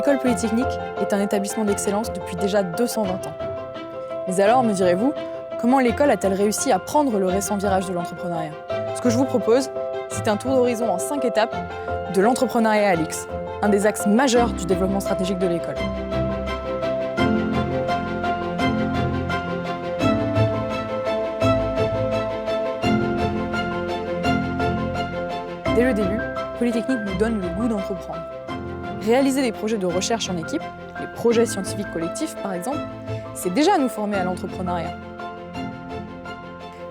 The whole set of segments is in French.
l'École Polytechnique est un établissement d'excellence depuis déjà 220 ans. Mais alors, me direz-vous, comment l'école a-t-elle réussi à prendre le récent virage de l'entrepreneuriat? Ce que je vous propose, c'est un tour d'horizon en 5 étapes de l'entrepreneuriat à l'X, un des axes majeurs du développement stratégique de l'école. Dès le début, Polytechnique nous donne le goût d'entreprendre. Réaliser des projets de recherche en équipe, les projets scientifiques collectifs par exemple, c'est déjà nous former à l'entrepreneuriat.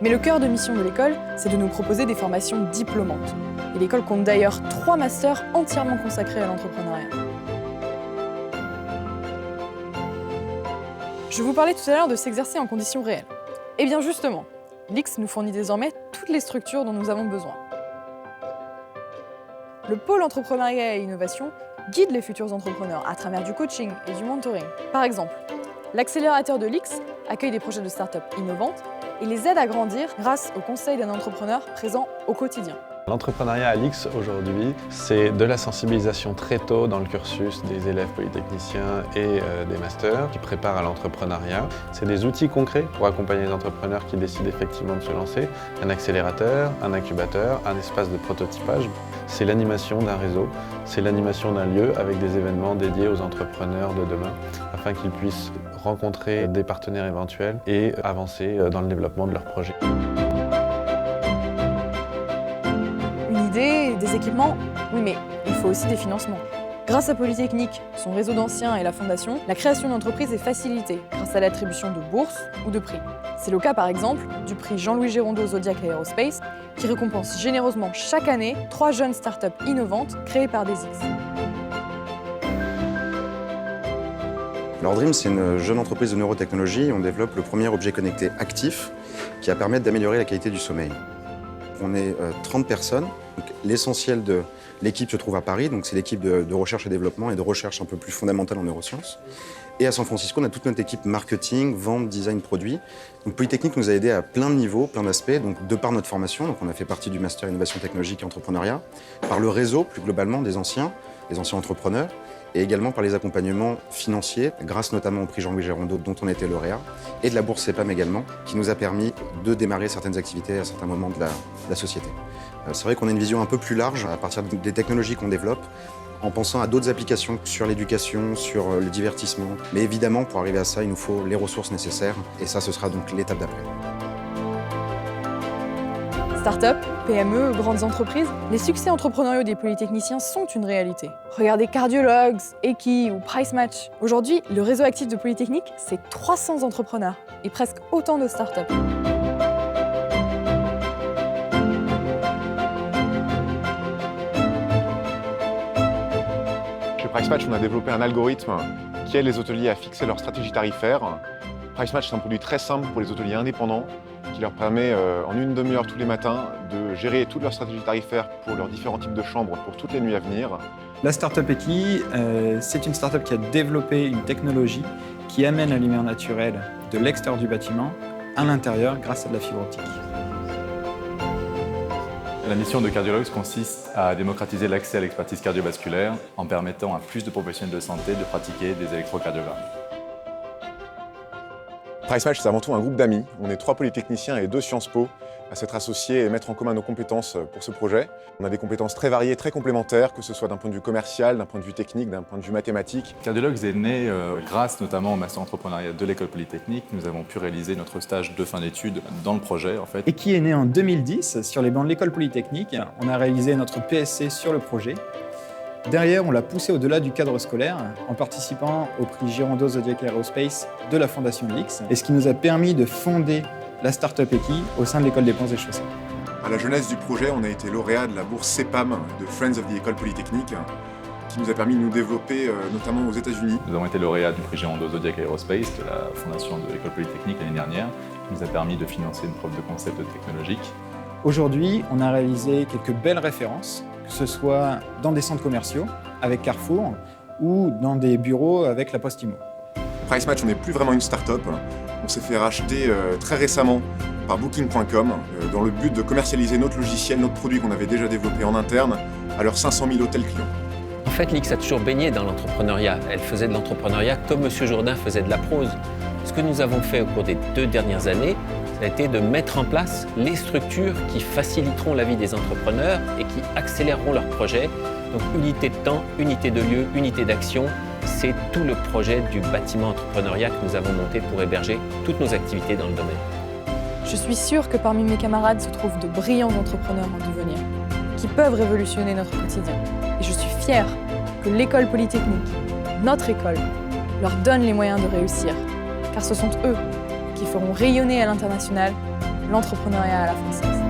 Mais le cœur de mission de l'école, c'est de nous proposer des formations diplômantes. Et l'école compte d'ailleurs 3 masters entièrement consacrés à l'entrepreneuriat. Je vous parlais tout à l'heure de s'exercer en conditions réelles. Eh bien justement, l'X nous fournit désormais toutes les structures dont nous avons besoin. Le pôle entrepreneuriat et innovation guide les futurs entrepreneurs à travers du coaching et du mentoring. Par exemple, l'accélérateur de l'X accueille des projets de start-up innovantes et les aide à grandir grâce au conseil d'un entrepreneur présent au quotidien. L'entrepreneuriat à l'X aujourd'hui, c'est de la sensibilisation très tôt dans le cursus des élèves polytechniciens et des masters qui préparent à l'entrepreneuriat. C'est des outils concrets pour accompagner les entrepreneurs qui décident effectivement de se lancer. Un accélérateur, un incubateur, un espace de prototypage. C'est l'animation d'un réseau, c'est l'animation d'un lieu avec des événements dédiés aux entrepreneurs de demain afin qu'ils puissent rencontrer des partenaires éventuels et avancer dans le développement de leurs projets. Des équipements, oui mais il faut aussi des financements. Grâce à Polytechnique, son réseau d'anciens et la fondation, la création d'entreprises est facilitée grâce à l'attribution de bourses ou de prix. C'est le cas par exemple du prix Jean-Louis Gérondeau Zodiac Aerospace qui récompense généreusement chaque année 3 jeunes startups innovantes créées par des X. Alors Dream, c'est une jeune entreprise de neurotechnologie. On développe le premier objet connecté actif qui va permettre d'améliorer la qualité du sommeil. On est 30 personnes. L'essentiel de l'équipe se trouve à Paris, donc c'est l'équipe de recherche et développement et de recherche un peu plus fondamentale en neurosciences. Et à San Francisco, on a toute notre équipe marketing, vente, design, produit. Donc Polytechnique nous a aidés à plein de niveaux, plein d'aspects, donc de par notre formation, donc on a fait partie du master innovation technologique et entrepreneuriat, par le réseau plus globalement des anciens entrepreneurs, et également par les accompagnements financiers, grâce notamment au prix Jean-Louis Gérondeau dont on a été lauréat, et de la bourse CEPAM également, qui nous a permis de démarrer certaines activités à certains moments de la société. C'est vrai qu'on a une vision un peu plus large à partir des technologies qu'on développe, en pensant à d'autres applications sur l'éducation, sur le divertissement. Mais évidemment, pour arriver à ça, il nous faut les ressources nécessaires, et ça, ce sera donc l'étape d'après. Start-up, PME, grandes entreprises, les succès entrepreneuriaux des polytechniciens sont une réalité. Regardez Cardiologues, Eki ou Price Match. Aujourd'hui, le réseau actif de Polytechnique, c'est 300 entrepreneurs et presque autant de start-up. Chez Price Match, on a développé un algorithme qui aide les hôteliers à fixer leur stratégie tarifaire. Price Match, c'est un produit très simple pour les hôteliers indépendants qui leur permet en une demi-heure tous les matins de gérer toute leur stratégie tarifaire pour leurs différents types de chambres pour toutes les nuits à venir. La startup Eki, c'est une startup qui a développé une technologie qui amène la lumière naturelle de l'extérieur du bâtiment à l'intérieur grâce à de la fibre optique. La mission de Cardiologues consiste à démocratiser l'accès à l'expertise cardiovasculaire en permettant à plus de professionnels de santé de pratiquer des électrocardiogrammes. Price Match, c'est avant tout un groupe d'amis. On est 3 polytechniciens et 2 Sciences Po à s'être associés et mettre en commun nos compétences pour ce projet. On a des compétences très variées, très complémentaires, que ce soit d'un point de vue commercial, d'un point de vue technique, d'un point de vue mathématique. Cardiologues est né grâce notamment au master entrepreneuriat de l'école Polytechnique. Nous avons pu réaliser notre stage de fin d'études dans le projet en fait. Eki est né en 2010 sur les bancs de l'école Polytechnique. On a réalisé notre PSC sur le projet. Derrière, on l'a poussé au-delà du cadre scolaire en participant au prix Gérondeau Zodiac Aerospace de la Fondation de l'X, et ce qui nous a permis de fonder la start-up Eki au sein de l'école des Ponts et Chaussées. À la jeunesse du projet, on a été lauréat de la bourse CEPAM de Friends of the École Polytechnique, qui nous a permis de nous développer notamment aux États-Unis. Nous avons été lauréats du prix Gérondeau Zodiac Aerospace de la Fondation de l'école Polytechnique l'année dernière, qui nous a permis de financer une preuve de concept technologique. Aujourd'hui, on a réalisé quelques belles références, que ce soit dans des centres commerciaux avec Carrefour ou dans des bureaux avec la Poste Immo. Price Match, on n'est plus vraiment une start-up. On s'est fait racheter très récemment par Booking.com dans le but de commercialiser notre logiciel, notre produit qu'on avait déjà développé en interne à leurs 500 000 hôtels clients. En fait, l'IX a toujours baigné dans l'entrepreneuriat. Elle faisait de l'entrepreneuriat comme M. Jourdain faisait de la prose. Ce que nous avons fait au cours des 2 dernières années, ça a été de mettre en place les structures qui faciliteront la vie des entrepreneurs et qui accéléreront leurs projets. Donc unité de temps, unité de lieu, unité d'action, c'est tout le projet du bâtiment entrepreneuriat que nous avons monté pour héberger toutes nos activités dans le domaine. Je suis sûre que parmi mes camarades se trouvent de brillants entrepreneurs en devenir, qui peuvent révolutionner notre quotidien. Et je suis fière que l'école polytechnique, notre école, leur donne les moyens de réussir, car ce sont eux qui feront rayonner à l'international l'entrepreneuriat à la française.